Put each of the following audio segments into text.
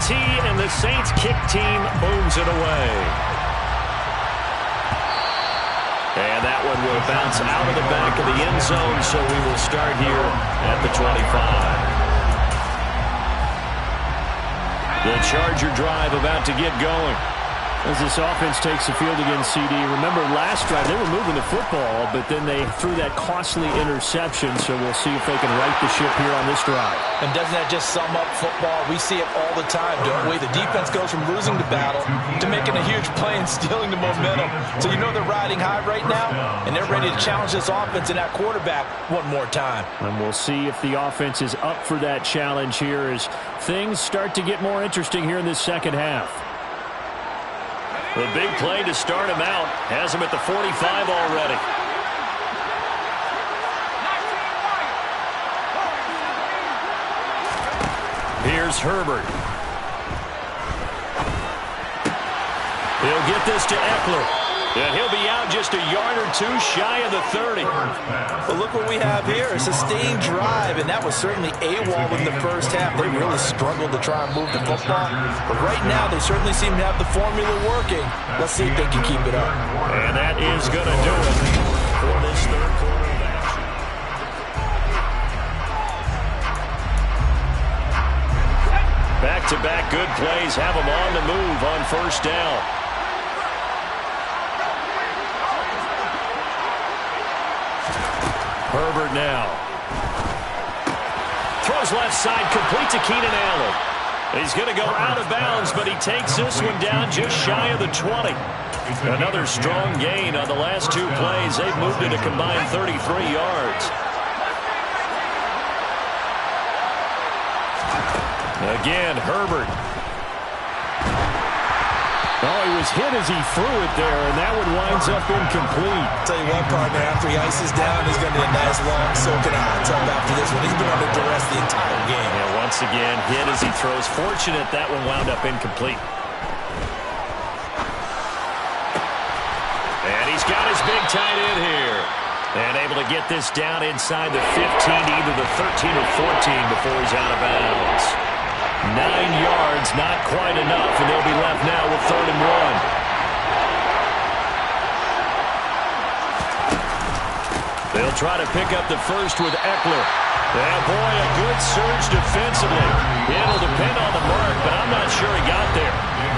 tee, and the Saints kick team booms it away. And that one will bounce out of the back of the end zone, so we will start here at the 25. The Charger drive about to get going. As this offense takes the field against CD, remember last drive they were moving the football, but then they threw that costly interception, so we'll see if they can right the ship here on this drive. And doesn't that just sum up football? We see it all the time, don't we? The defense goes from losing the battle to making a huge play and stealing the momentum. So you know they're riding high right now, and they're ready to challenge this offense and that quarterback one more time. And we'll see if the offense is up for that challenge here as things start to get more interesting here in this second half. The big play to start him out has him at the 45 already. Here's Herbert. He'll get this to Eckler. And he'll be out just a yard or two shy of the 30. But look what we have here, a sustained drive, and that was certainly AWOL in the first half. They really struggled to try and move the football. But right now, they certainly seem to have the formula working. Let's see if they can keep it up. And that is going to do it for this third quarter of action. Back-to-back good plays have them on the move on first down. Herbert now. Throws left side, complete to Keenan Allen. He's going to go out of bounds, but he takes this one down just shy of the 20. Another strong gain on the last two plays. They've moved it a combined 33 yards. Again, Herbert. Oh, he was hit as he threw it there, and that one winds up incomplete. Tell you what, partner, after he ices down, he's going to be a nice long soaking hot tub after this one. He's been under duress the entire game. Yeah, once again, hit as he throws. Fortunate that one wound up incomplete. And he's got his big tight end here. And able to get this down inside the 15, either the 13 or 14 before he's out of bounds. 9 yards, not quite enough, and they'll be left now with 3rd and 1. They'll try to pick up the first with Eckler. And boy, a good surge defensively. It'll depend on the mark, but I'm not sure he got there.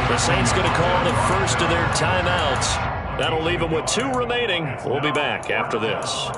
The Saints going to call the first of their timeouts. That'll leave them with 2 remaining. We'll be back after this.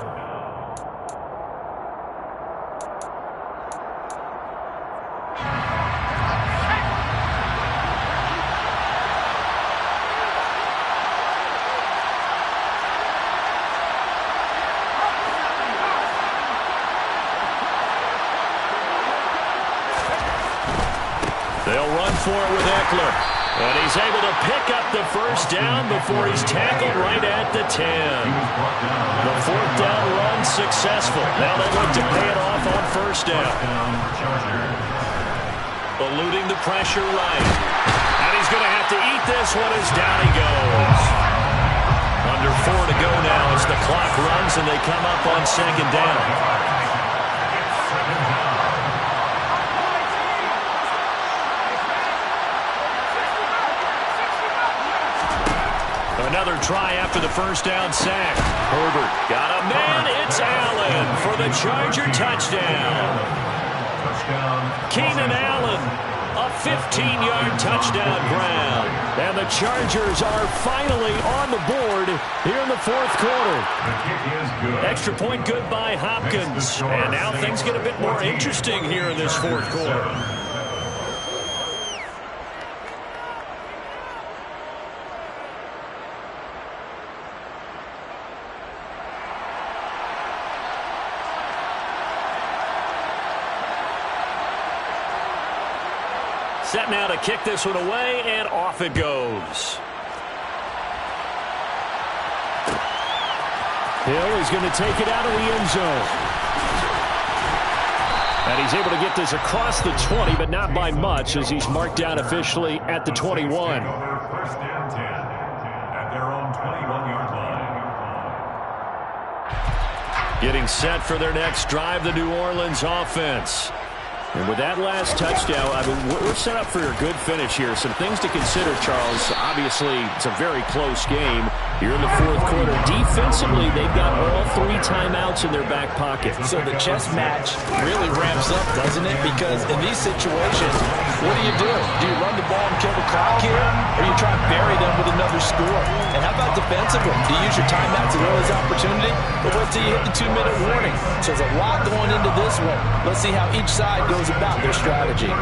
They'll run for it with Eckler. And he's able to pick up the first down before he's tackled right at the 10. The 4th down run successful. Now they look to pay it off on first down. Eluding the pressure right. And he's going to have to eat this one as down he goes. Under 4 to go now as the clock runs and they come up on 2nd down. Another try after the first down sack. Herbert got a man. It's Allen for the Charger touchdown. Keenan Allen, a 15-yard touchdown grab. And the Chargers are finally on the board here in the 4th quarter. Extra point good by Hopkins. And now things get a bit more interesting here in this 4th quarter. Set now to kick this one away, and off it goes. Hill is going to take it out of the end zone. And he's able to get this across the 20, but not by much, as he's marked down officially at the 21. First and 10 at their own 21-yard line. Getting set for their next drive, the New Orleans offense. And with that last touchdown, I mean, we're set up for a good finish here. Some things to consider, Charles. Obviously, it's a very close game. You're in the fourth quarter. Defensively, they've got all 3 timeouts in their back pocket. So the chess match really ramps up, doesn't it? Because in these situations, what do? Do you run the ball and kill the clock here? Or you try and bury them with another score? And how about defensively? Do you use your timeouts as well as opportunity? But wait till you hit the 2-minute warning. So there's a lot going into this one. Let's see how each side goes about their strategy.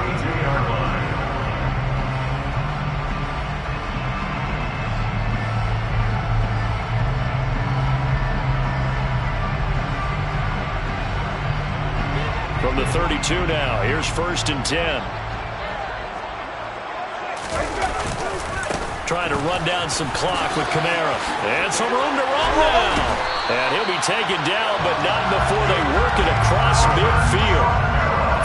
From the 32 now, here's 1st and 10. Trying to run down some clock with Kamara. And some room to run now. And he'll be taken down, but not before they work it across midfield.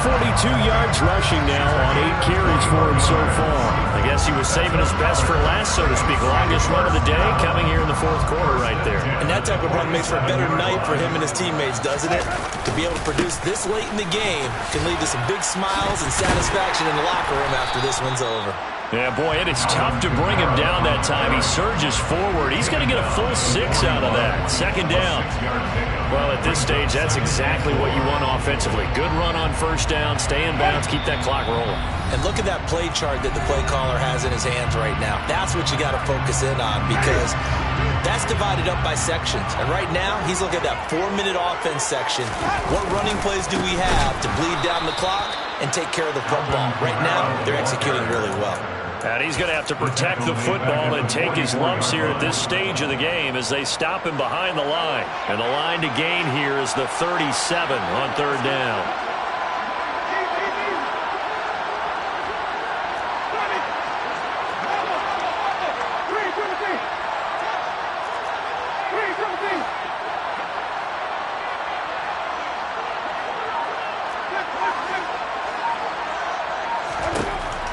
42 yards rushing now on 8 carries for him so far. I guess he was saving his best for last, so to speak. Longest run of the day coming here in the fourth quarter right there. And that type of run makes for a better night for him and his teammates, doesn't it? To be able to produce this late in the game can lead to some big smiles and satisfaction in the locker room after this one's over. Yeah, boy, and it's tough to bring him down that time. He surges forward. He's going to get a full 6 out of that. 2nd down. Well, at this stage, that's exactly what you want offensively. Good run on 1st down, stay in bounds, keep that clock rolling. And look at that play chart that the play caller has in his hands right now. That's what you got to focus in on because that's divided up by sections. And right now, he's looking at that 4-minute offense section. What running plays do we have to bleed down the clock and take care of the football? Right now, they're executing really well. And he's going to have to protect the football and take his lumps here at this stage of the game as they stop him behind the line. And the line to gain here is the 37 on 3rd down.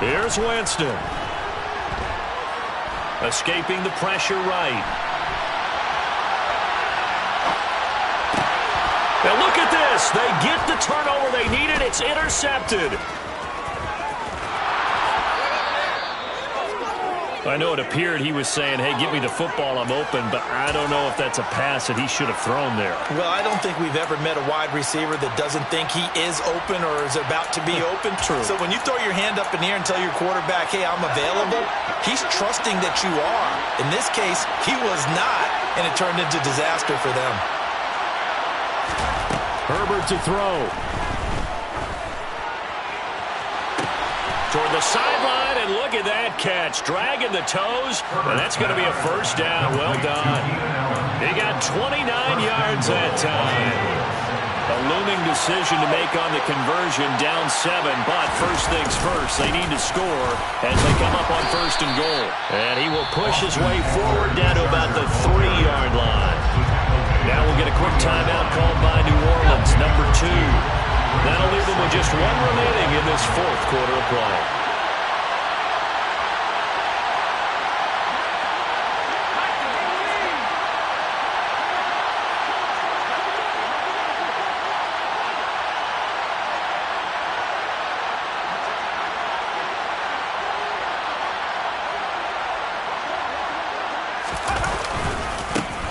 Here's Winston. Escaping the pressure right. Now look at this. They get the turnover they needed. It's intercepted. I know it appeared he was saying, hey, give me the football, I'm open, but I don't know if that's a pass that he should have thrown there. Well, I don't think we've ever met a wide receiver that doesn't think he is open or is about to be open. True. So when you throw your hand up in the air and tell your quarterback, hey, I'm available, he's trusting that you are. In this case, he was not, and it turned into disaster for them. Herbert to throw. Toward the sideline, and look at that catch. Dragging the toes, and that's going to be a 1st down. Well done. He got 29 yards that time. A looming decision to make on the conversion, down 7, but first things first, they need to score as they come up on 1st and goal. And he will push his way forward down to about the 3-yard line. Now we'll get a quick timeout called by New Orleans, number 2. That'll leave them with just 1 remaining in this 4th quarter of play.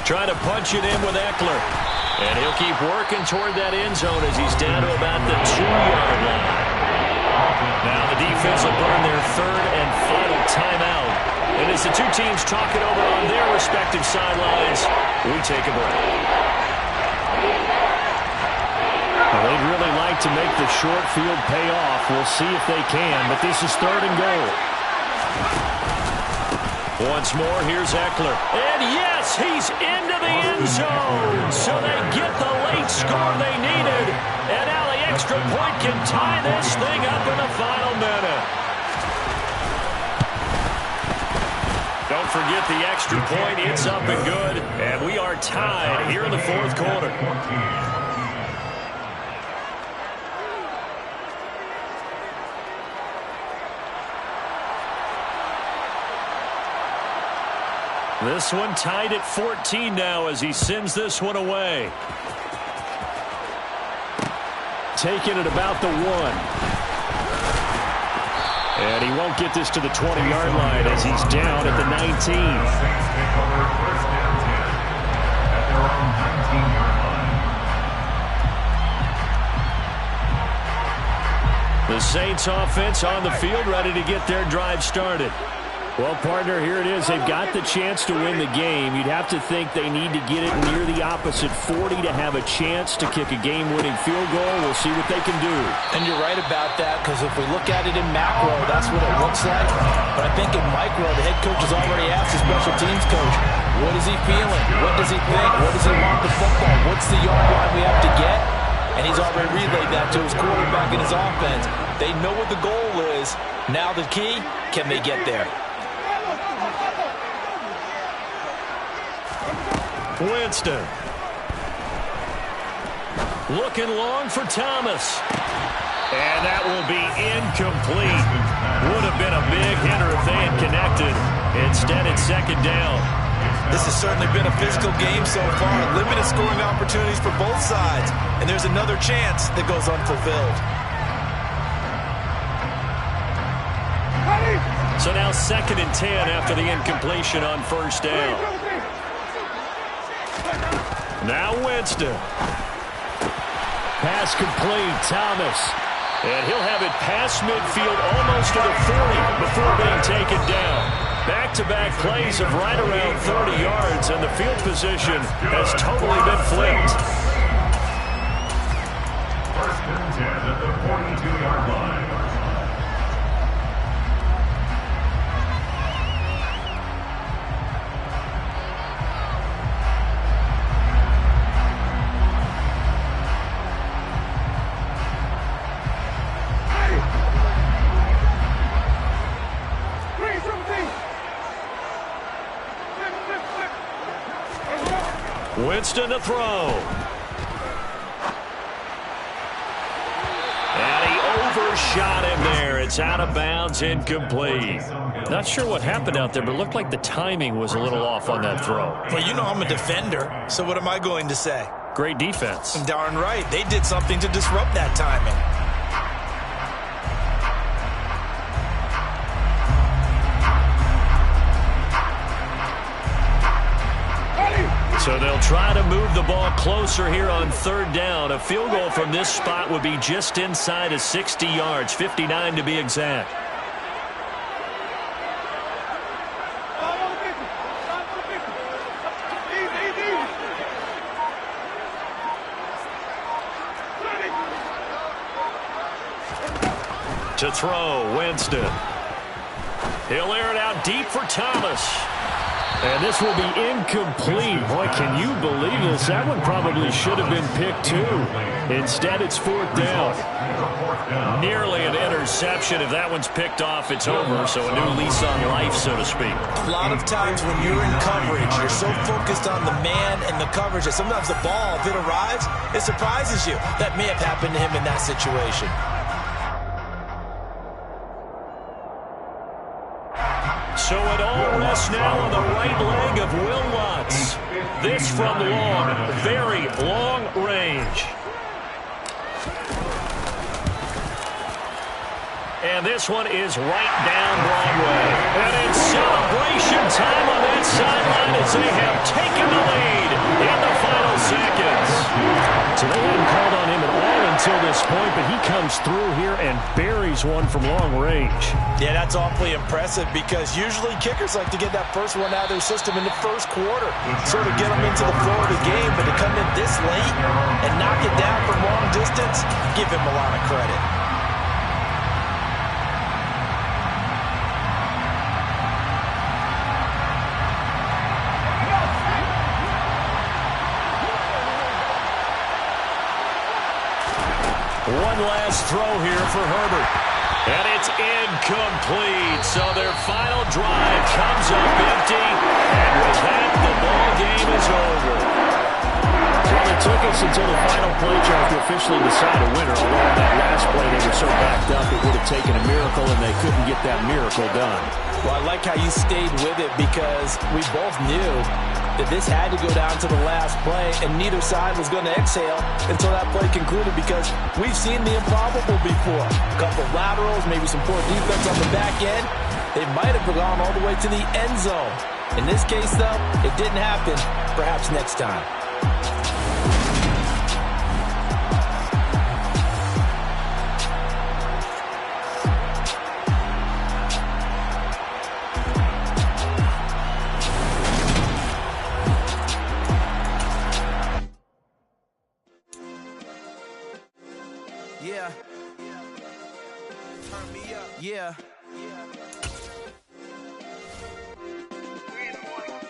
Trying to punch it in with Eckler. And he'll keep working toward that end zone as he's down to about the 2-yard line. Now the defense will burn their 3rd and final timeout. And as the two teams talk it over on their respective sidelines, we take a break. Well, they'd really like to make the short field pay off. We'll see if they can, but this is 3rd and goal. Once more, here's Eckler. And yes, he's into the end zone. So they get the late score they needed. And now the extra point can tie this thing up in the final minute. Don't forget the extra point. It's up and good. And we are tied here in the 4th quarter. This one tied at 14 now as he sends this one away. taken at about the 1. And he won't get this to the 20-yard line as he's down at the 19. Saints take over first and 10 at their own 19-yard line. The Saints offense on the field, ready to get their drive started. Well, partner, here it is. They've got the chance to win the game. You'd have to think they need to get it near the opposite 40 to have a chance to kick a game-winning field goal. We'll see what they can do. And you're right about that, because if we look at it in macro, that's what it looks like. But I think in micro, the head coach has already asked the special teams coach, what is he feeling? What does he think? What does he want the football? What's the yard line we have to get? And he's already relayed that to his quarterback and his offense. They know what the goal is. Now the key, can they get there? Winston. Looking long for Thomas. And that will be incomplete. Would have been a big hitter if they had connected. Instead, it's second down. This has certainly been a physical game so far. Limited scoring opportunities for both sides. And there's another chance that goes unfulfilled. So now second and 10 after the incompletion on first down. Now Winston. Pass complete, Thomas. And he'll have it past midfield almost to the 40 before being taken down. Back-to-back plays of right around 30 yards, and the field position has totally been flipped. First and 10 at the 42-yard line. Winston to throw. And he overshot him there. It's out of bounds, incomplete. Not sure what happened out there, but it looked like the timing was a little off on that throw. Well, you know I'm a defender, so what am I going to say? Great defense. Darn right. They did something to disrupt that timing. So they'll try to move the ball closer here on third down. A field goal from this spot would be just inside of 60 yards, 59 to be exact. To throw, Winston. He'll air it out deep for Thomas. And this will be incomplete. Boy, can you believe this? That one probably should have been picked too. Instead, it's fourth down. Nearly an interception. If that one's picked off, it's over. So a new lease on life, so to speak. A lot of times when you're in coverage, you're so focused on the man and the coverage that sometimes the ball, if it arrives, it surprises you. That may have happened to him in that situation. So it all rests now on the right leg of Will Lutz. This from long, very long range. And this one is right down Broadway. And it's celebration time on that sideline as they have taken the lead in the final seconds. So they hadn't called on him at all until this point, but he comes through here and buries one from long range. Yeah, that's awfully impressive because usually kickers like to get that first one out of their system in the first quarter, sort of get them into the flow of the game, but to come in this late and knock it down from long distance, give him a lot of credit. One last throw here for Herbert. And it's incomplete. So their final drive comes up empty. And with that, the ball game is over. Well, it took us until the final play drive to officially decide a winner. Although on that last play, they were so backed up, it would have taken a miracle, and they couldn't get that miracle done. Well, I like how you stayed with it because we both knew that this had to go down to the last play, and neither side was going to exhale until that play concluded, because we've seen the improbable before. A couple laterals, maybe some poor defense on the back end. They might have gone all the way to the end zone. In this case, though, it didn't happen. Perhaps next time. Yeah. Turn me up. Yeah.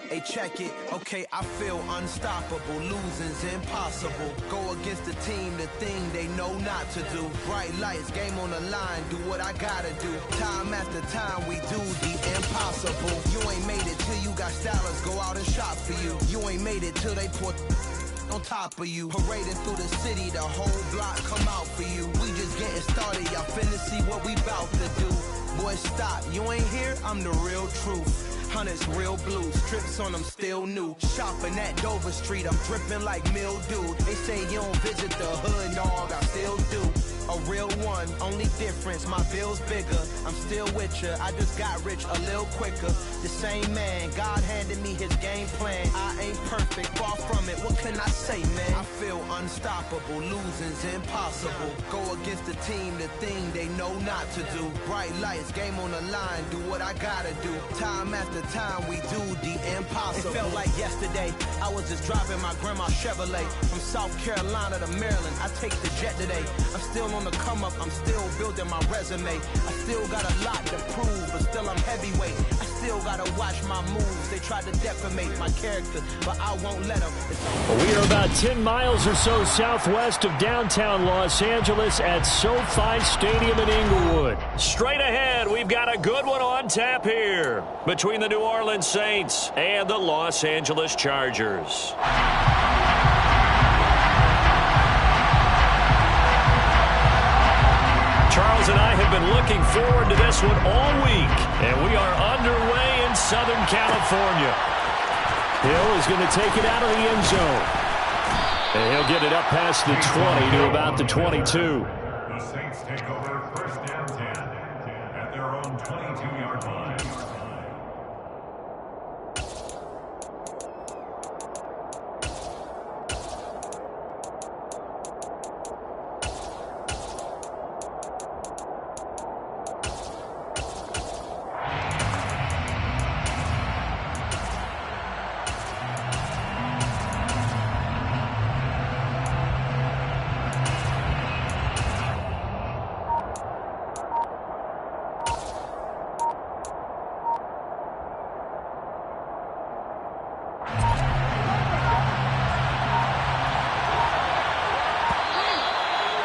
Hey, check it. Okay, I feel unstoppable. Losing's impossible. Go against the team, the thing they know not to do. Bright lights, game on the line. Do what I gotta do. Time after time, we do the impossible. You ain't made it till you got stylers go out and shop for you. You ain't made it till they put on top of you. Parading through the city, the whole block come out for you. We just getting started, y'all finna see what we bout to do. Boy, stop, you ain't here, I'm the real truth. Hunters, real blue, strips on them still new. Shopping at Dover Street, I'm dripping like mildew. They say you don't visit the hood, dog, I still do. A real one, only difference, my bill's bigger. I'm still with ya, I just got rich a little quicker. The same man, God handed me his game plan. I ain't perfect, far from it, what can I say, man? I feel unstoppable, losing's impossible. Go against the team, the thing they know not to do. Bright lights, game on the line, do what I gotta do. Time after time, we do the impossible. It felt like yesterday, I was just driving my grandma's Chevrolet. From South Carolina to Maryland, I take the jet today. I'm still on the come up, I'm still building my resume. I still got a lot to prove, but still I'm heavyweight. I still gotta watch my moves. They tried to defamate my character, but I won't let them. We are about 10 miles or so southwest of downtown Los Angeles at SoFi Stadium in Inglewood. Straight ahead, we've got a good one on tap here between the New Orleans Saints and the Los Angeles Chargers. Charles and I have been looking forward to this one all week, and we are underway in Southern California. Hill is going to take it out of the end zone, and he'll get it up past the 20 to about the 22. The Saints take over first and 10 at their own 22-yard line.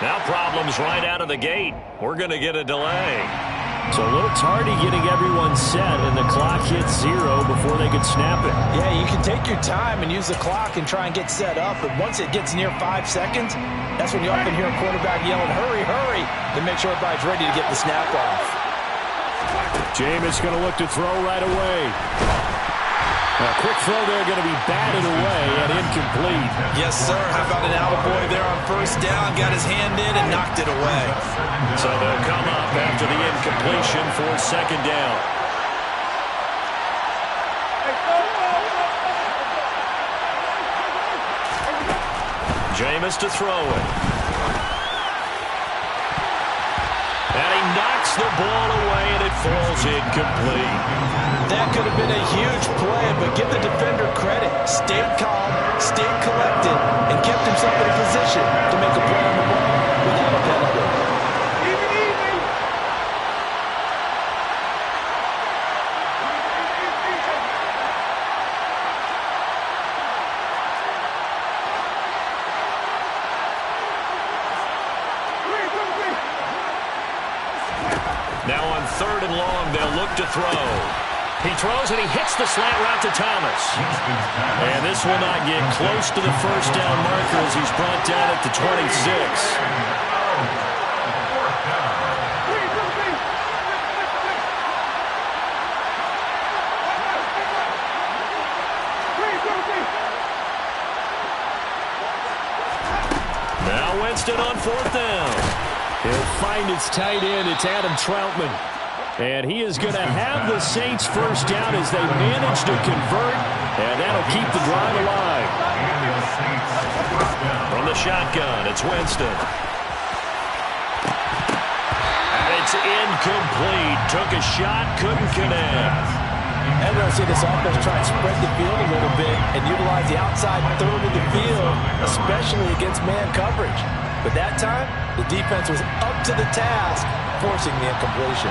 Now problems right out of the gate. We're going to get a delay. So a little tardy getting everyone set, and the clock hits 0 before they could snap it. Yeah, you can take your time and use the clock and try and get set up, but once it gets near 5 seconds, that's when you often hear a quarterback yelling, hurry, hurry, to make sure everybody's ready to get the snap off. Jameis going to look to throw right away. A quick throw there, going to be batted away and incomplete. Yes, sir. How about an attaboy there on first down? Got his hand in and knocked it away. So they'll come up after the incompletion for second down. Jameis to throw it. And he knocks the ball away, and it falls incomplete. That could have been a huge play, but give the defender credit. Stayed calm, stayed collected, and kept himself in a position to make a play on the ball without a penalty. Now on 3rd and long, they'll look to throw. He throws and he hits the slant route to Thomas. And this will not get close to the first down marker as he's brought down at the 26. fourth down. He'll find his tight end. It's Adam Troutman. And he is going to have the Saints first down as they manage to convert. And that'll keep the drive alive. From the shotgun, it's Winston. And it's incomplete. Took a shot, couldn't connect. And we'll see this offense try and spread the field a little bit and utilize the outside third of the field, especially against man coverage. But that time, the defense was up to the task, forcing the incompletion.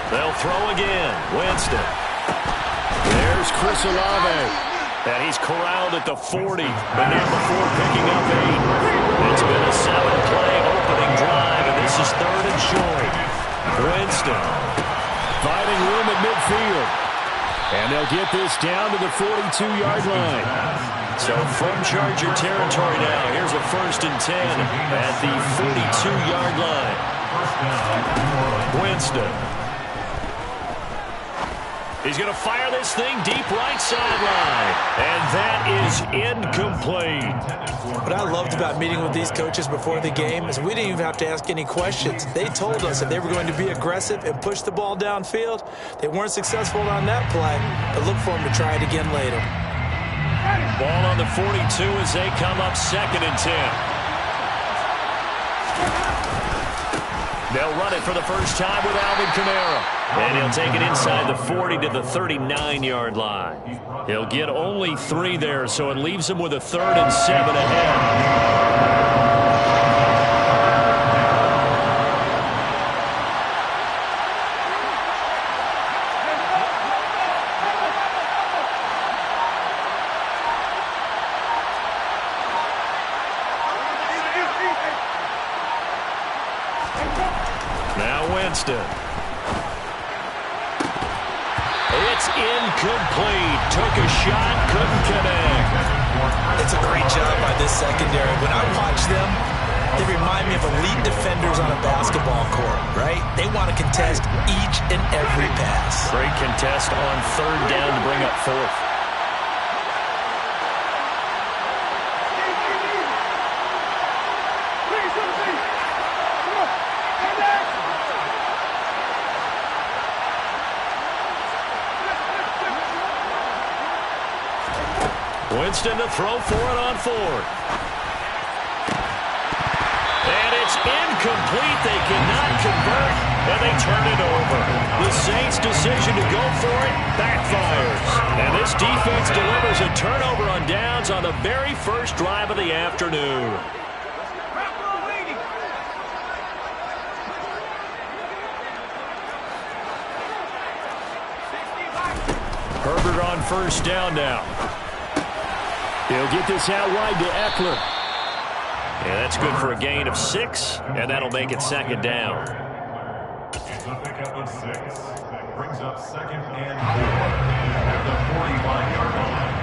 They'll throw again. Winston. There's Chris Olave. And he's corralled at the 40. The number 4 picking up 8. It's been a 7-play opening drive, and this is third and short. Winston finding room at midfield. And they'll get this down to the 42-yard line. So from Charger territory now, here's a 1st and 10 at the 42-yard line. Winston. He's going to fire this thing deep right sideline. And that is incomplete. What I loved about meeting with these coaches before the game is we didn't even have to ask any questions. They told us that they were going to be aggressive and push the ball downfield. They weren't successful on that play, but look for them to try it again later. Ball on the 42 as they come up 2nd and 10. They'll run it for the first time with Alvin Kamara. And he'll take it inside the 40 to the 39-yard line. He'll get only 3 there, so it leaves him with a 3rd and 7 ahead. Now Winston. It's incomplete. Took a shot, couldn't connect. It's a great job by this secondary. When I watch them, they remind me of elite defenders on a basketball court, right? They want to contest each and every pass. Great contest on 3rd down to bring up 4th. Winston to throw for it on 4th. And it's incomplete. They cannot convert, and they turn it over. The Saints' decision to go for it backfires. And this defense delivers a turnover on downs on the very first drive of the afternoon. Herbert on 1st down now. He'll get this out wide to Eckler. Yeah, that's good for a gain of 6, and that'll make it 2nd down. It's a pickup of 6. Brings up 2nd and 4 at the 45-yard line.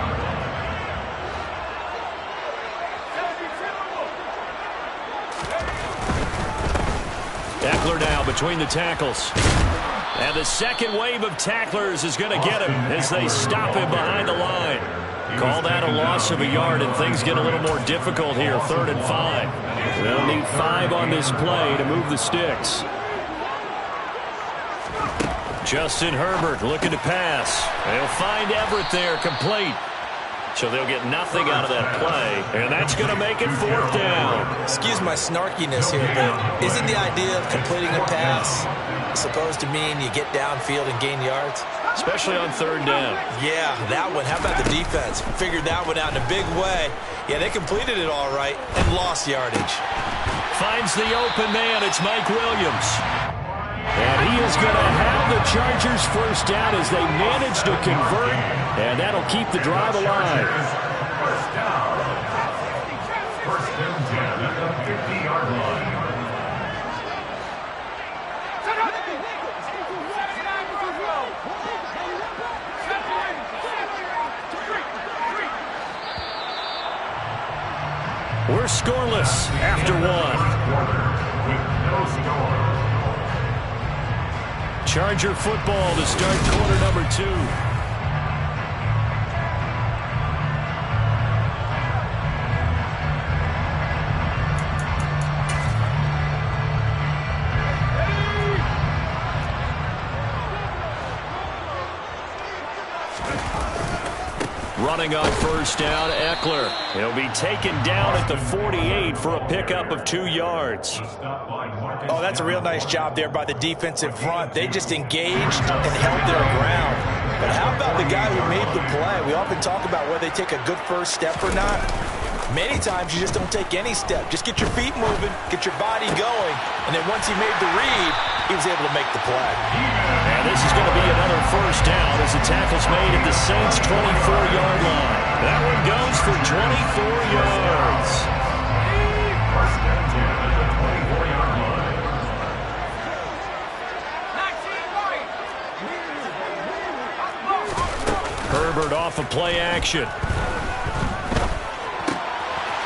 Eckler now between the tackles. And the second wave of tacklers is going to get him as they stop him behind the line. Call that a loss of a yard, and things get a little more difficult here, 3rd and 5. They'll need 5 on this play to move the sticks. Justin Herbert looking to pass. They'll find Everett there, complete. So they'll get nothing out of that play, and that's going to make it 4th down. Excuse my snarkiness here, but isn't the idea of completing a pass supposed to mean you get downfield and gain yards? Especially on 3rd down. Yeah, that one. How about the defense? Figured that one out in a big way. Yeah, they completed it all right and lost yardage. Finds the open man. It's Mike Williams. And he is going to have the Chargers first down as they manage to convert, and that'll keep the drive alive. First down. 1st and 10 at the 50-yard line. We're scoreless after 1. Charger football to start quarter number 2. Running on first down, Eckler. He'll be taken down at the 48 for a pickup of 2 yards. Oh, that's a real nice job there by the defensive front. They just engaged and held their ground. But how about the guy who made the play? We often talk about whether they take a good first step or not. Many times you just don't take any step. Just get your feet moving, get your body going, and then once he made the read, he was able to make the play. And this is going to be another first down as the tackle's made at the Saints' 24-yard line. That one goes for 24 yards. Herbert off of play action.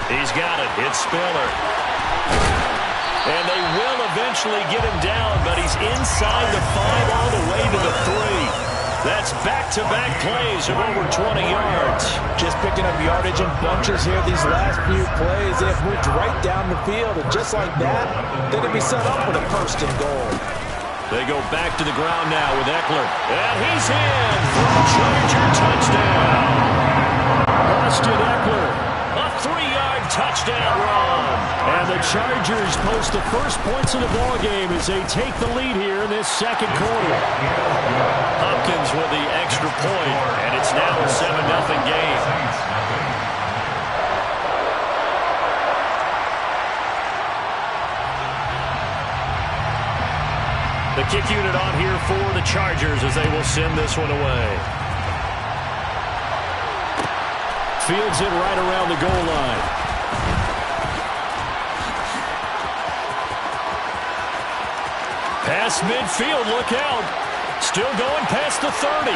He's got it. It's Spiller. And they will eventually get him down, but he's inside the 5 all the way to the 3. That's back-to-back plays of over 20 yards. Just picking up yardage in bunches here these last few plays. They have moved right down the field, and just like that, they're going to be set up with a first and goal. They go back to the ground now with Eckler. And he's in for a Charger touchdown. Austin Eckler, a 3-yard touchdown run. And the Chargers post the first points of the ballgame as they take the lead here in this second quarter. Hopkins with the extra point, and it's now a 7-0 game. The kick unit on here for the Chargers as they will send this one away. Fields it right around the goal line. Past midfield, look out. Still going past the 30.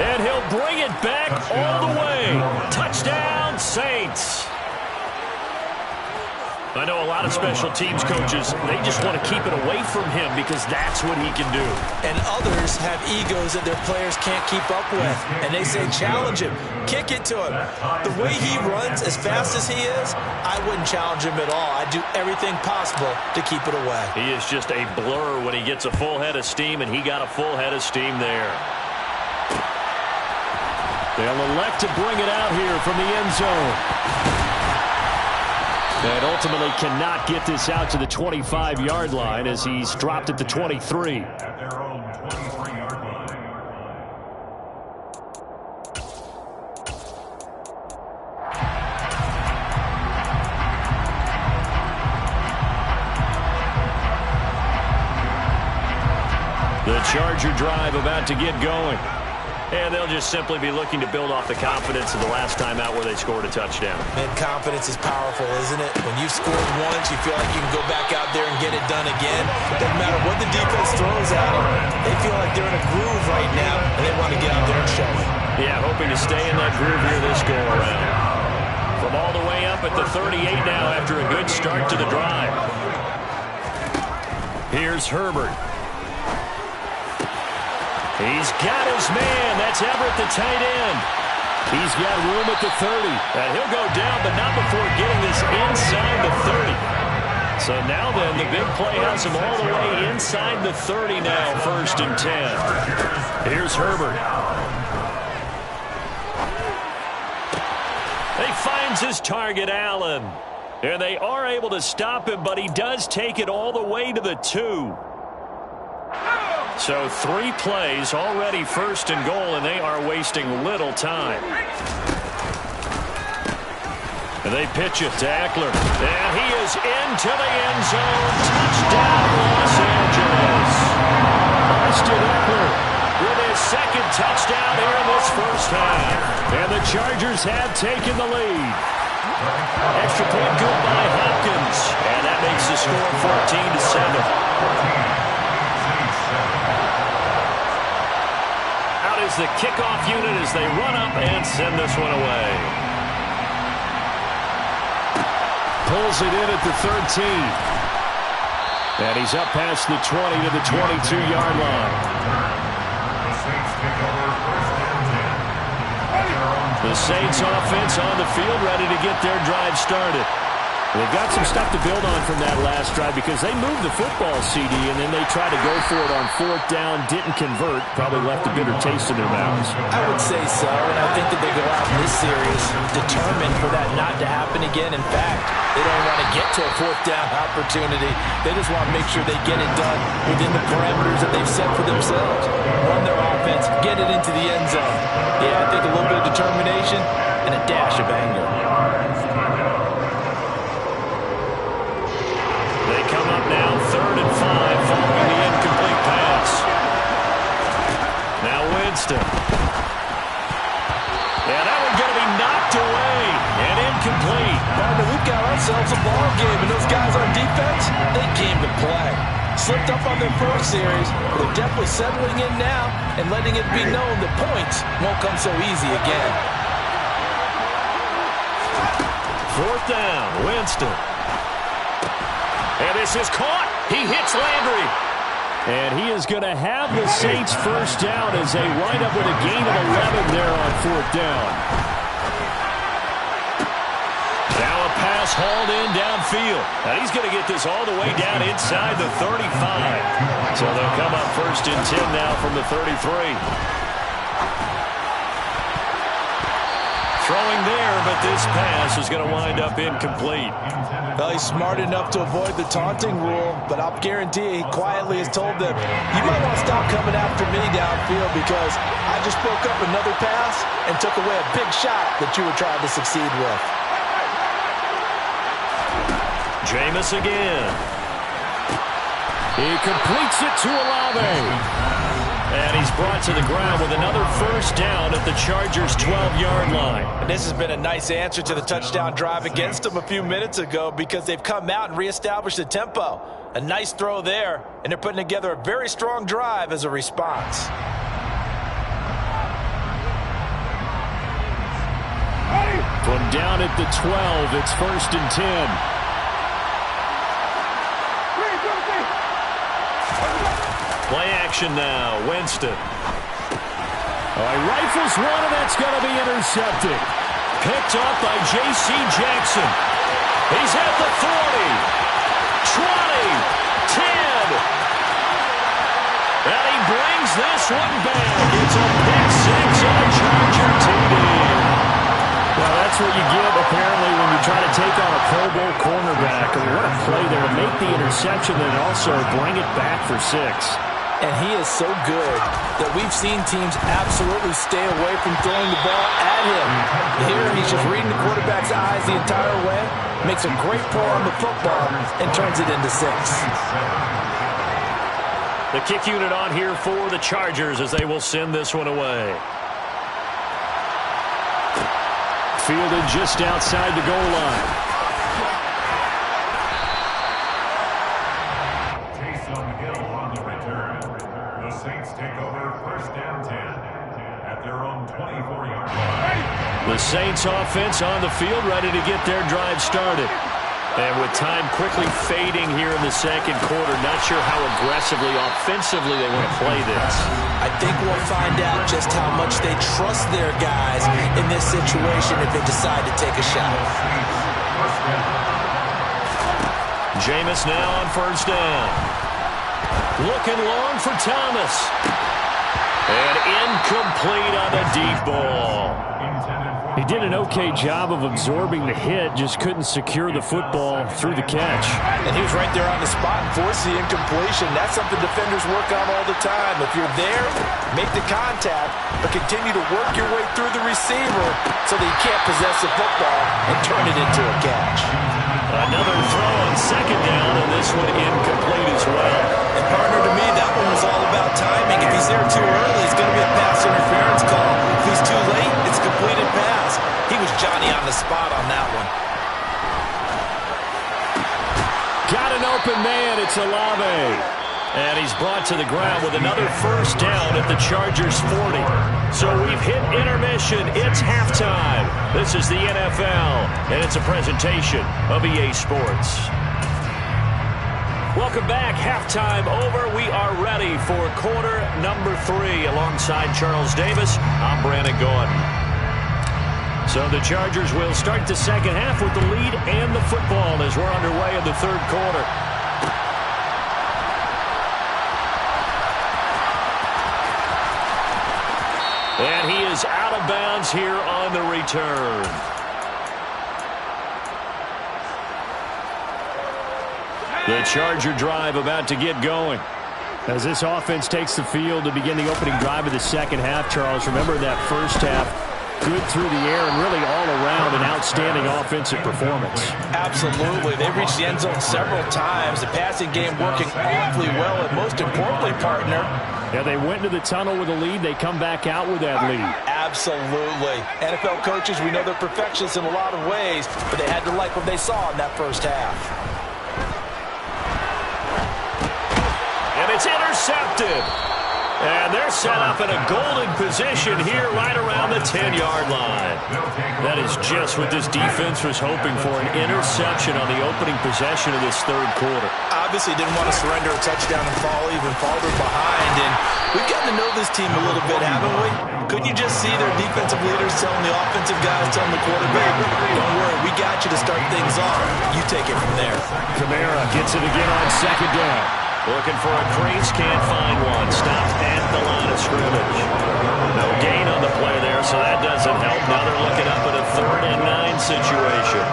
And he'll bring it back all the way. Touchdown, Saints. I know a lot of special teams coaches, they just want to keep it away from him because that's what he can do. And others have egos that their players can't keep up with. And they say, challenge him, kick it to him. The way he runs as fast as he is, I wouldn't challenge him at all. I'd do everything possible to keep it away. He is just a blur when he gets a full head of steam, and he got a full head of steam there. They'll elect to bring it out here from the end zone. And ultimately cannot get this out to the 25-yard line as he's dropped at the 23. At their own 23-yard line. The Charger drive about to get going. And they'll just simply be looking to build off the confidence of the last time out where they scored a touchdown. Man, confidence is powerful, isn't it? When you've scored once, you feel like you can go back out there and get it done again. Doesn't matter what the defense throws at them. They feel like they're in a groove right now, and they want to get out there and show it. Yeah, hoping to stay in that groove here this go-around. From all the way up at the 38 now after a good start to the drive. Here's Herbert. He's got his man. That's Everett, the tight end. He's got room at the 30. And he'll go down, but not before getting this inside the 30. So now then, the big play has him all the way inside the 30 now, 1st and 10. Here's Herbert. He finds his target, Allen. And they are able to stop him, but he does take it all the way to the 2. So 3 plays already 1st and goal, and they are wasting little time. And they pitch it to Eckler. And he is into the end zone. Touchdown, Los Angeles. Austin Eckler with his 2nd touchdown here in this first half. And the Chargers have taken the lead. Extra point good by Hopkins. And that makes the score 14-7. Is the kickoff unit as they run up and send this one away. Pulls it in at the 13. And he's up past the 20 to the 22-yard line. The Saints take over first and 10. The Saints offense on the field, ready to get their drive started. They've got some stuff to build on from that last drive because they moved the football, CD, and then they tried to go for it on fourth down, didn't convert, probably left a bitter taste in their mouths. I would say so, and I think that they go out in this series determined for that not to happen again. In fact, they don't want to get to a fourth down opportunity. They just want to make sure they get it done within the parameters that they've set for themselves. Run their offense, get it into the end zone. Yeah, I think a little bit of determination and a dash of anger. They come up now 3rd and 5 following the incomplete pass. Now Winston. And that one's going to be knocked away and incomplete. Partner, we've got ourselves a ball game, and those guys on defense, they came to play. Slipped up on their first series, but they're definitely settling in now and letting it be known the points won't come so easy again. 4th down, Winston. And this is caught. He hits Landry. And he is going to have the Saints first down as they wind up with a gain of 11 there on 4th down. Now a pass hauled in downfield. And he's going to get this all the way down inside the 35. So they'll come up 1st and 10 now from the 33. Throwing there, but this pass is going to wind up incomplete. Well, he's smart enough to avoid the taunting rule, but I'll guarantee he quietly has told them, you might want to stop coming after me downfield because I just broke up another pass and took away a big shot that you were trying to succeed with. Jameis again. He completes it to Olave. And he's brought to the ground with another first down at the Chargers' 12-yard line. And this has been a nice answer to the touchdown drive against them a few minutes ago because they've come out and reestablished the tempo. A nice throw there, and they're putting together a very strong drive as a response. From down at the 12, it's 1st and 10. Play action now, Winston. He rifles one, and that's going to be intercepted. Picked up by J.C. Jackson. He's at the 40, 20, 10. And he brings this one back. It's a pick six on Charger TD. Well, that's what you get, apparently, when you try to take on a Pro Bowl cornerback. I mean, what a play there to make the interception and also bring it back for 6. And he is so good that we've seen teams absolutely stay away from throwing the ball at him. Here, he's just reading the quarterback's eyes the entire way, makes a great pull on the football, and turns it into 6. The kick unit on here for the Chargers as they will send this one away. Fielded just outside the goal line. The Saints offense on the field ready to get their drive started. And with time quickly fading here in the second quarter, not sure how aggressively, offensively they want to play this. I think we'll find out just how much they trust their guys in this situation if they decide to take a shot. Jameis now on 1st down. Looking long for Thomas. And incomplete on the deep ball. He did an okay job of absorbing the hit, just couldn't secure the football through the catch. And he was right there on the spot and forced the incompletion. That's something defenders work on all the time. If you're there, make the contact, but continue to work your way through the receiver so that you can't possess the football and turn it into a catch. Another throw on 2nd down, and this one incomplete as well. And partner, to me, that one was all about timing. If he's there too early, it's going to be a pass interference call. If he's too late, it's a completed pass. He was Johnny on the spot on that one. Got an open man. It's Olave. And he's brought to the ground with another first down at the Chargers 40. So we've hit intermission. It's halftime. This is the NFL, and it's a presentation of EA Sports. Welcome back. Halftime over. We are ready for quarter number 3. Alongside Charles Davis, I'm Brandon Gordon. So the Chargers will start the second half with the lead and the football as we're underway in the third quarter. And he is out of bounds here on the return. The Charger drive about to get going. As this offense takes the field to begin the opening drive of the second half, Charles, remember that first half, good through the air and really all around an outstanding offensive performance. Absolutely. They reached the end zone several times. The passing game working awfully well, and most importantly, partner. Yeah, they went into the tunnel with a lead. They come back out with that lead. Absolutely. NFL coaches, we know they're perfectionists in a lot of ways, but they had to like what they saw in that first half. And it's intercepted. And they're set up in a golden position here right around the 10-yard line. That is just what this defense was hoping for, an interception on the opening possession of this third quarter. Obviously didn't want to surrender a touchdown and fall even farther behind. And we've gotten to know this team a little bit, haven't we? Couldn't you just see their defensive leaders telling the offensive guys, telling the quarterback, don't worry, we got you to start things off. You take it from there. Kamara gets it again on second down. Looking for a crease, can't find one. Stopped at the line of scrimmage. No gain on the play there, so that doesn't help. Now they're looking up at a 3rd and 9 situation.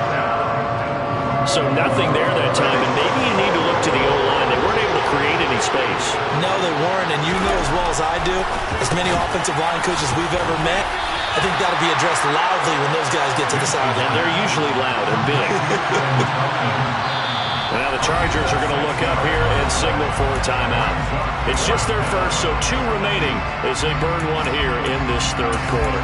So nothing there that time, and maybe you need to look to the O-line. They weren't able to create any space. No, they weren't, and you know as well as I do, as many offensive line coaches we've ever met, I think that'll be addressed loudly when those guys get to the sideline. And they're usually loud and big. Now the Chargers are going to look up here and signal for a timeout. It's just their first, so 2 remaining as they burn one here in this third quarter.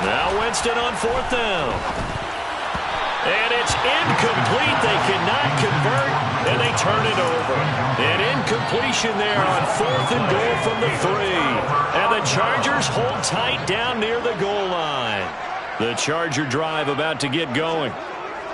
Now Winston on 4th down. And it's incomplete. They cannot convert, and they turn it over. An incompletion there on 4th and goal from the 3. And the Chargers hold tight down near the goal line. The Charger drive about to get going.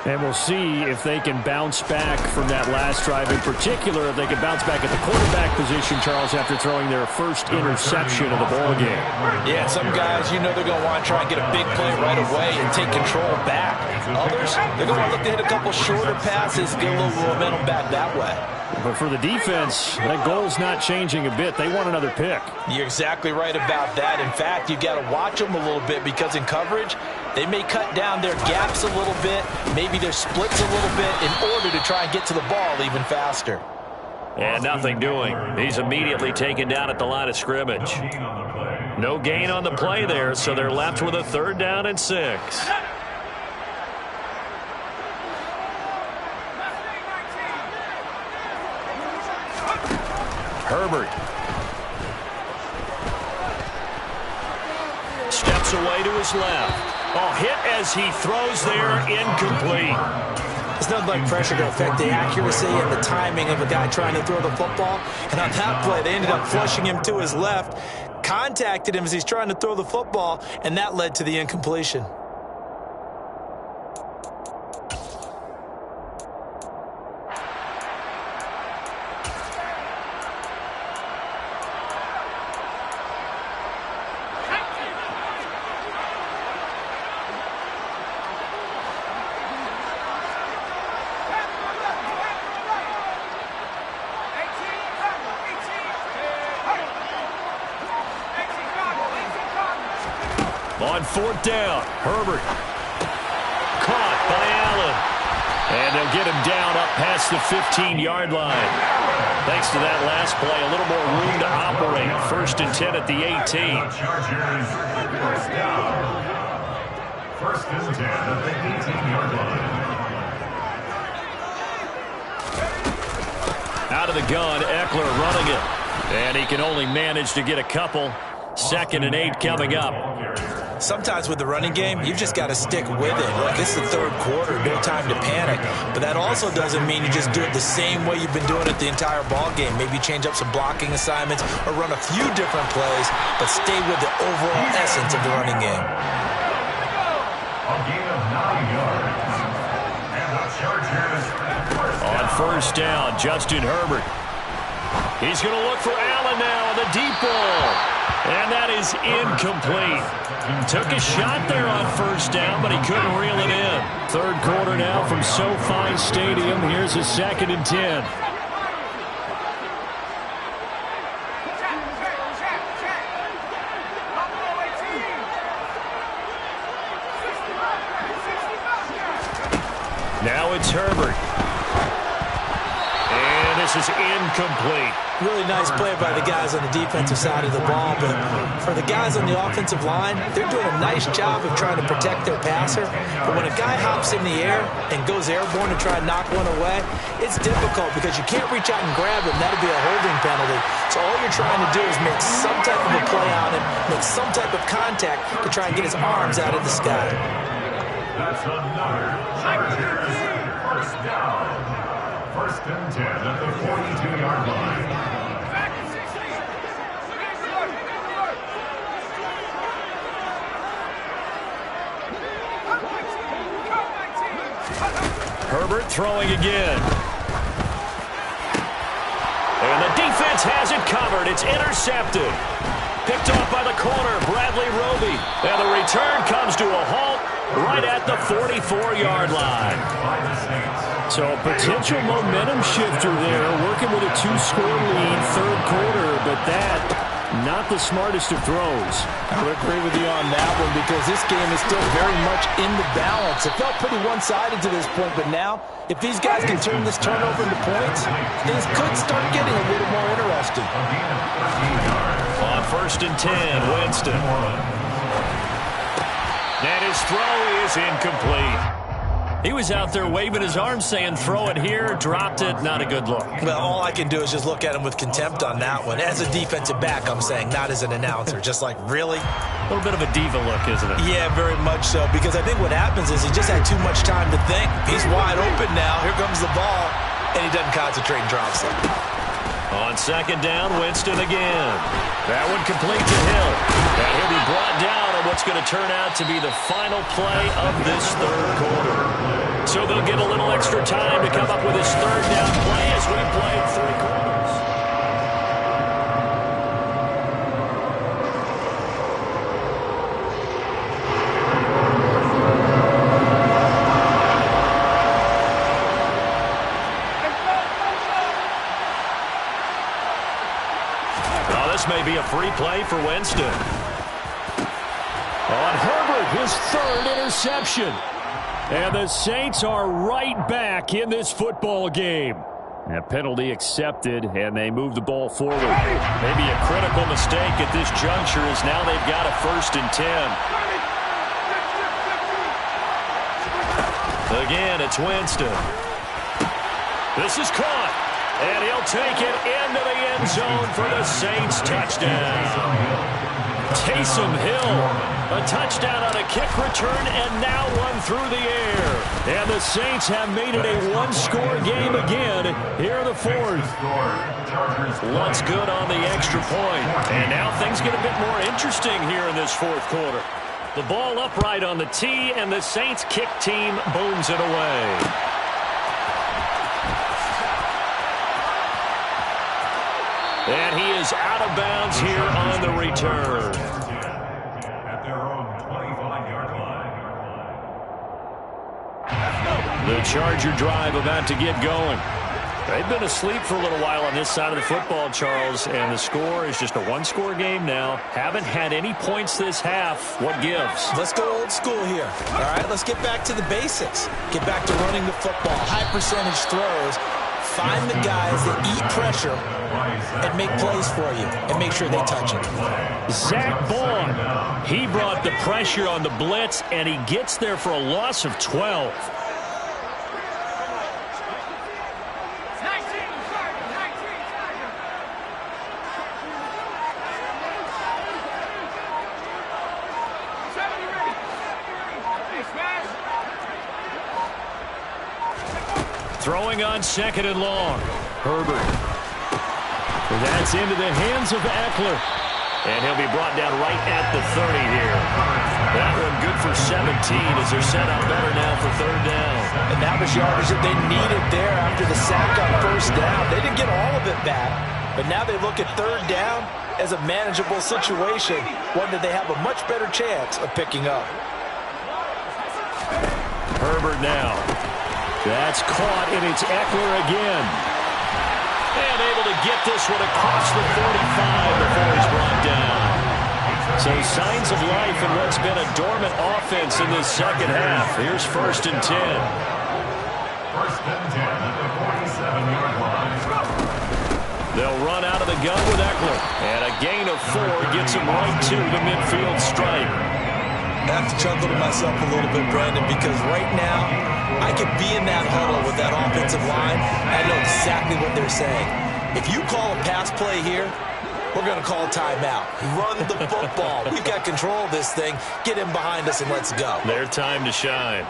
And we'll see if they can bounce back from that last drive. In particular, if they can bounce back at the quarterback position, Charles, after throwing their first interception of the ball game. Yeah, some guys, you know they're going to want to try and get a big play right away and take control back. Others, they're going to want to look to hit a couple shorter passes, get a little momentum back that way. But for the defense, that goal's not changing a bit. They want another pick. You're exactly right about that. In fact, you've got to watch them a little bit because in coverage, they may cut down their gaps a little bit, maybe their splits a little bit in order to try and get to the ball even faster. And nothing doing. He's immediately taken down at the line of scrimmage. No gain on the play there, so they're left with a 3rd down and 6. Herbert steps away to his left. Oh, hit as he throws there, incomplete. It's nothing like pressure to affect the accuracy and the timing of a guy trying to throw the football. And on that play, they ended up flushing him to his left, contacted him as he's trying to throw the football, and that led to the incompletion. On 4th down, Herbert caught by Allen. And they'll get him down up past the 15-yard line. Thanks to that last play, a little more room to operate. 1st and 10 at the 18. Chargers, 1st down. 1st and 10 at the 18-yard line. Out of the gun, Eckler running it. And he can only manage to get a couple. 2nd and 8 coming up. Sometimes with the running game, you've just got to stick with it. Look, it's the third quarter, no time to panic. But that also doesn't mean you just do it the same way you've been doing it the entire ball game. Maybe change up some blocking assignments or run a few different plays, but stay with the overall essence of the running game. A gain of 9 yards. And the Chargers On first down, Justin Herbert. He's going to look for Allen now on the deep ball. And that is incomplete. Took a shot there on first down, but he couldn't reel it in. Third quarter now from SoFi Stadium. Here's a 2nd and 10. Now it's Herbert. And this is incomplete. Really nice play by the guys on the defensive side of the ball, but for the guys on the offensive line, they're doing a nice job of trying to protect their passer. But when a guy hops in the air and goes airborne to try and knock one away, it's difficult because you can't reach out and grab him. That'll be a holding penalty. So all you're trying to do is make some type of a play on him, make some type of contact to try and get his arms out of the sky. That's another Chargers first down. 1st and 10 at the 42-yard line. Herbert throwing again. And the defense has it covered. It's intercepted. Picked off by the corner, Bradley Roby. And the return comes to a halt right at the 44-yard line. So a potential momentum shifter there, working with a 2-score lead, third quarter, but that, not the smartest of throws. I would agree with you on that one because this game is still very much in the balance. It felt pretty one-sided to this point, but now, if these guys can turn this turnover into points, things could start getting a little more interesting. On 1st and 10, Winston. And his throw is incomplete. He was out there waving his arms saying, throw it here, dropped it, not a good look. Well, all I can do is just look at him with contempt on that one. As a defensive back, I'm saying, not as an announcer. Just like, really? A little bit of a diva look, isn't it? Yeah, very much so, because I think what happens is he just had too much time to think. He's wide open now. Here comes the ball, and he doesn't concentrate and drops it. On 2nd down, Winston again. That one complete to Hill. And he'll be brought down on what's going to turn out to be the final play of this third quarter. So they'll get a little extra time to come up with his third down play as we play 3 quarters. May be a free play for Winston. On Herbert, his 3rd interception. And the Saints are right back in this football game. A penalty accepted, and they move the ball forward. Maybe a critical mistake at this juncture as now they've got a 1st and 10. Again, it's Winston. This is caught. And he'll take it into the end zone for the Saints touchdown. Taysom Hill, a touchdown on a kick return, and now one through the air. And the Saints have made it a 1-score game again here in the 4th. Once good on the extra point. And now things get a bit more interesting here in this 4th quarter. The ball upright on the tee, and the Saints kick team booms it away. And he is out of bounds here on the return. At their own 25-yard line. The Charger drive about to get going. They've been asleep for a little while on this side of the football, Charles, and the score is just a 1-score game now. Haven't had any points this half. What gives? Let's go old school here. All right, let's get back to the basics. Get back to running the football, high percentage throws. Find the guys that eat pressure and make plays for you and make sure they touch it. Zach Bond, he brought the pressure on the blitz, and he gets there for a loss of 12. Throwing on 2nd and long. Herbert. That's into the hands of Eckler. And he'll be brought down right at the 30 here. That one good for 17 as they're set up better now for 3rd down. And that was yardage that they needed there after the sack on 1st down. They didn't get all of it back, but now they look at 3rd down as a manageable situation, one that they have a much better chance of picking up. Herbert now. That's caught, and it's Eckler again. And able to get this one across the 45 before he's brought down. So signs of life in what's been a dormant offense in this 2nd half. Here's 1st and 10. 1st and 10 at the 47-yard line. They'll run out of the gun with Eckler. And a gain of 4 gets him right to the midfield stripe. I have to chuckle to myself a little bit, Brandon, because right now I could be in that huddle with that offensive line. I know exactly what they're saying. If you call a pass play here, we're going to call a timeout. Run the football. We've got control of this thing. Get him behind us and let's go. Their time to shine.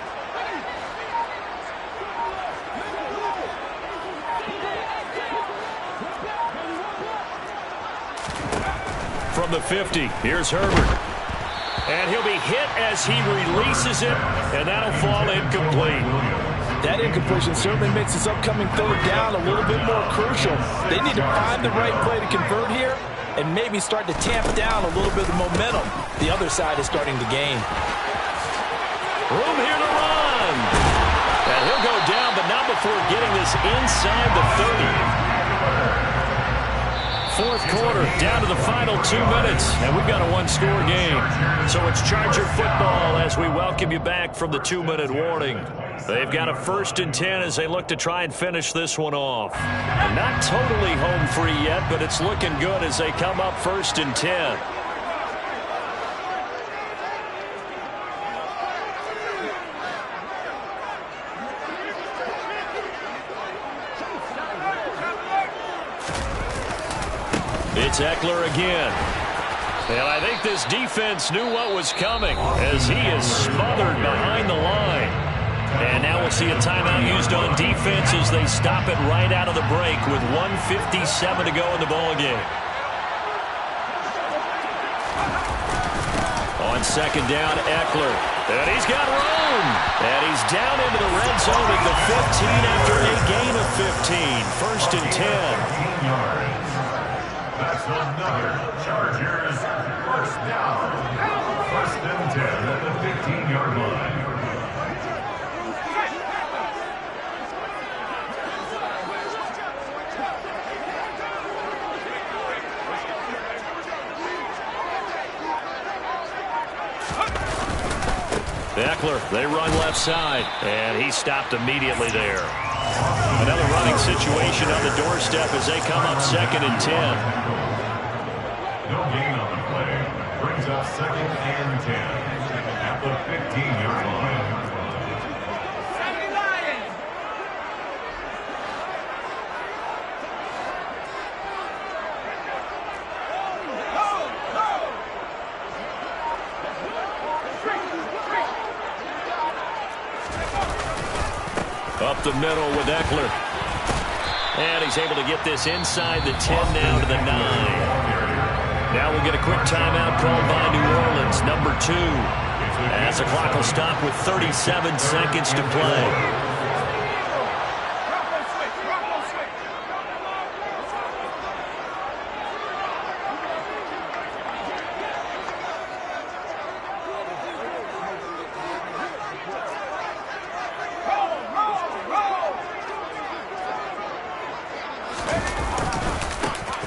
From the 50, here's Herbert. And he'll be hit as he releases it, and that'll fall incomplete. That incompletion certainly makes this upcoming 3rd down a little bit more crucial. They need to find the right play to convert here and maybe start to tamp down a little bit of momentum the other side is starting to gain. Room here to run. And he'll go down, but not before getting this inside the 30. 4th quarter, down to the final 2 minutes, and we've got a 1-score game. So it's Charger football as we welcome you back from the 2-minute warning. They've got a 1st and 10 as they look to try and finish this one off. Not totally home free yet, but it's looking good as they come up 1st and 10. It's Eckler again. And I think this defense knew what was coming as he is smothered behind the line. And now we'll see a timeout used on defense as they stop it right out of the break with 1:57 to go in the ballgame. On 2nd down, Eckler. And he's got room. And he's down into the red zone at the 15 after a gain of 15. 1st and 10. That's another Chargers 1st down. 1st and 10 at the 15-yard line. Eckler, they run left side, and he stopped immediately there. Another running situation on the doorstep as they come up 2nd and 10. No gain on the play. Brings up 2nd and 10 at the 15-yard line. Up the middle with Eckler. And he's able to get this inside the 10 now to the 9. Now we'll get a quick timeout called by New Orleans, number 2. As the clock will stop with 37 seconds to play.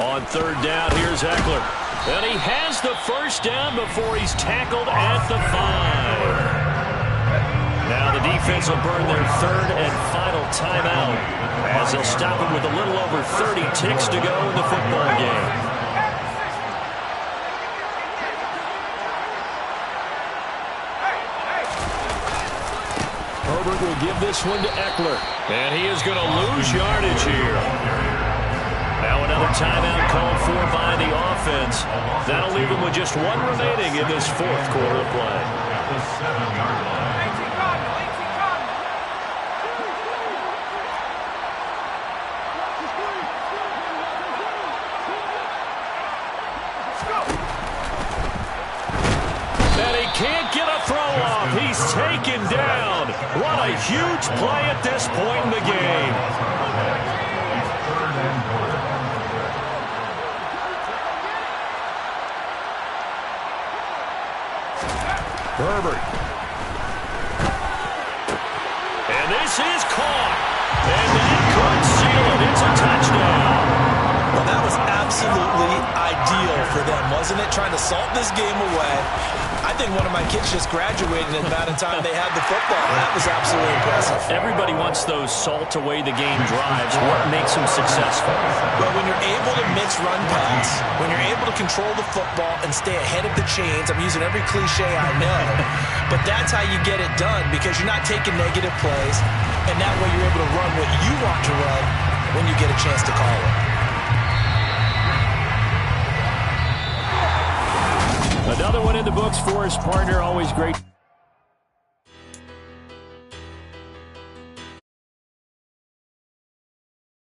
On 3rd down, here's Eckler. And he has the 1st down before he's tackled at the 5. Now the defense will burn their 3rd and final timeout as they'll stop him with a little over 30 ticks to go in the football game. Herbert will give this one to Eckler. And he is going to lose yardage here. Now another timeout called for by the offense. That'll leave him with just 1 remaining in this 4th quarter play. At the 7-yard line. can't get a throw off. He's taken down. What a huge play at this point in the game. Herbert. And this is caught. And that could seal it. It's a touchdown. Well, that was absolutely ideal for them, wasn't it? Trying to salt this game away. I think one of my kids just graduated in the amount of time they had the football. That was absolutely impressive. Everybody wants those salt away the game drives. What makes them successful? Well, when you're able to mix run pass, when you're able to control the football and stay ahead of the chains, I'm using every cliche I know, but that's how you get it done because you're not taking negative plays, and that way you're able to run what you want to run when you get a chance to call it. Another one in the books for his partner. Always great.